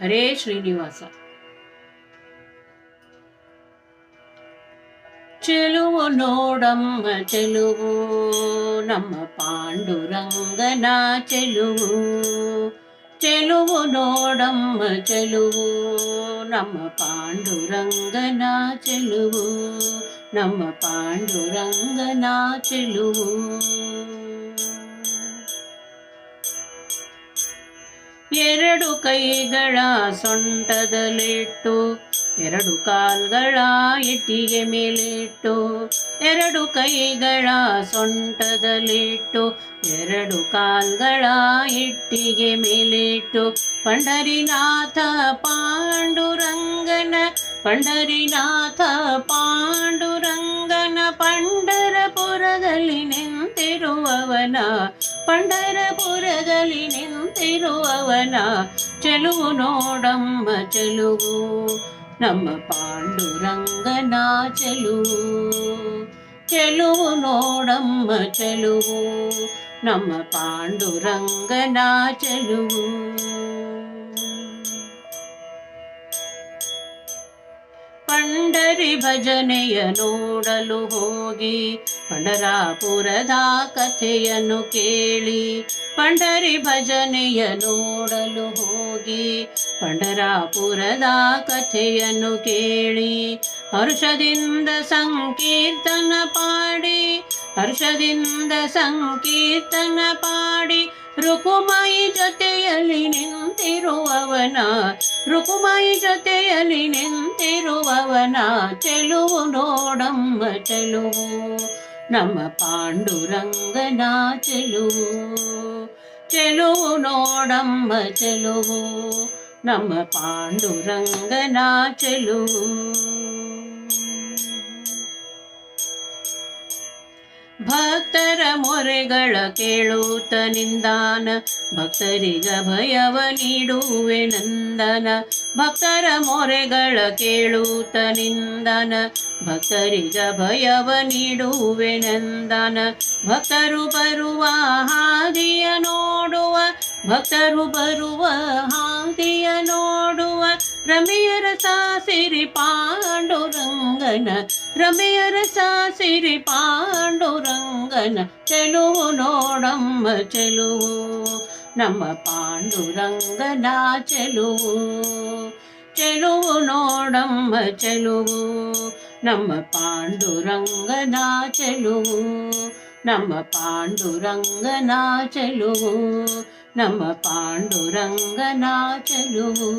ಹರೇ ಶ್ರೀನಿವಾಸ. ಚೆಲುವು ನೋಡಮ್ಮ ಚೆಲುವು, ನಮ್ಮ ಪಾಂಡುರಂಗನ ಚೆಲುವು. ಚೆಲುವು ನೋಡಮ್ಮ ಚೆಲುವು, ನಮ್ಮ ಪಾಂಡುರಂಗನ ಚೆಲುವು. ನಮ್ಮ ಪಾಂಡುರಂಗನ ಚೆಲುವು. ಎರಡು ಕೈಗಳ ಸೊಂಟದಲ್ಲಿಟ್ಟು, ಎರಡು ಕಾಲ್ಗಳ ಇಟ್ಟಿಗೆ ಮೇಲಿಟ್ಟು. ಎರಡು ಕೈಗಳ ಸೊಂಟದಲ್ಲಿಟ್ಟು, ಎರಡು ಕಾಲ್ಗಳ ಇಟ್ಟಿಗೆ ಮೇಲಿಟ್ಟು. ಪಂಡರಿನಾಥ ಪಾಂಡುರಂಗನ, ಪಂಡರಿನಾಥ ಪಾಂಡುರಂಗನ ಪಂಡರಪುರದಲ್ಲಿ ನಿಂತಿರುವವನ, ಪಂಡರಪುರದಲ್ಲಿ ನಿಂತಿರುವವನ ಚೆಲುವು ನೋಡಮ್ಮ ಚೆಲುವು, ನಮ್ಮ ಪಾಂಡುರಂಗನ ಚೆಲುವು. ಚೆಲುವು ನೋಡಮ್ಮ ಚೆಲುವು, ನಮ್ಮ ಪಾಂಡುರಂಗನ ಚೆಲುವು. ಪಂಡರಿ ಭಜನೆಯ ನೋಡಲು ಹೋಗಿ, ಪಂಡರಾಪುರದ ಕಥೆಯನ್ನು ಕೇಳಿ. ಪಂಡರಿ ಭಜನೆಯ ನೋಡಲು ಹೋಗಿ, ಪಂಡರಾಪುರದ ಕಥೆಯನ್ನು ಕೇಳಿ. ಹರ್ಷದಿಂದ ಸಂಕೀರ್ತನ ಪಾಡಿ, ಹರ್ಷದಿಂದ ಸಂಕೀರ್ತನ ಪಾಡಿ. ರುಕುಮಾಯಿ ಜೊತೆಯಲ್ಲಿ ನಿಂತಿರುವವನ, ರುಕುಮಾಯಿ ಜೊತೆಯಲ್ಲಿ ನಿಂತಿರುವವನ ಚೆಲುವು ನೋಡಮ್ಮ ಚೆಲುವು, ನಮ್ಮ ಪಾಂಡುರಂಗನ ಚೆಲುವು. ಚೆಲುವು ನೋಡಮ್ಮ ಚೆಲುವು, ನಮ್ಮ ಪಾಂಡುರಂಗನ ಚೆಲುವು. ಭಕ್ತರ ಮೊರೆಗಳ ಕೇಳುತ್ತ ನಿಂದಾನ, ಭಕ್ತರಿಗ ಭಯವ ನೀಡುವೆ ನಂದನ. ಭಕ್ತರ ಮೊರೆಗಳ ಕೇಳುತ್ತ ನಿಂದನ, ಭಕ್ತರಿಗ ಭಯವ ನೀಡುವೆ ನಂದನ. ಭಕ್ತರು ಬರುವ ಹಾದಿಯ ನೋಡುವ, ಭಕ್ತರು ಬರುವ ಹಾದಿಯ ನೋಡುವ. ರಮೆಯರ ಸಾಸಿರಿ ಪಾಂಡುರಂಗನ, ರಮೆಯರ ಸಾಸಿರಿ ಪಾಂಡುರಂಗನ ಚೆಲುವು ನೋಡಮ್ಮ ಚೆಲುವು, ನಮ್ಮ ಪಾಂಡುರಂಗನ ಚೆಲುವು. ಚೆಲುವು ನೋಡಮ್ಮ ಚೆಲುವು, ನಮ್ಮ ಪಾಂಡುರಂಗನ ಚೆಲುವು. ನಮ್ಮ ಪಾಂಡುರಂಗನ ಚೆಲುವು, ನಮ್ಮ ಪಾಂಡುರಂಗನ ಚೆಲುವು.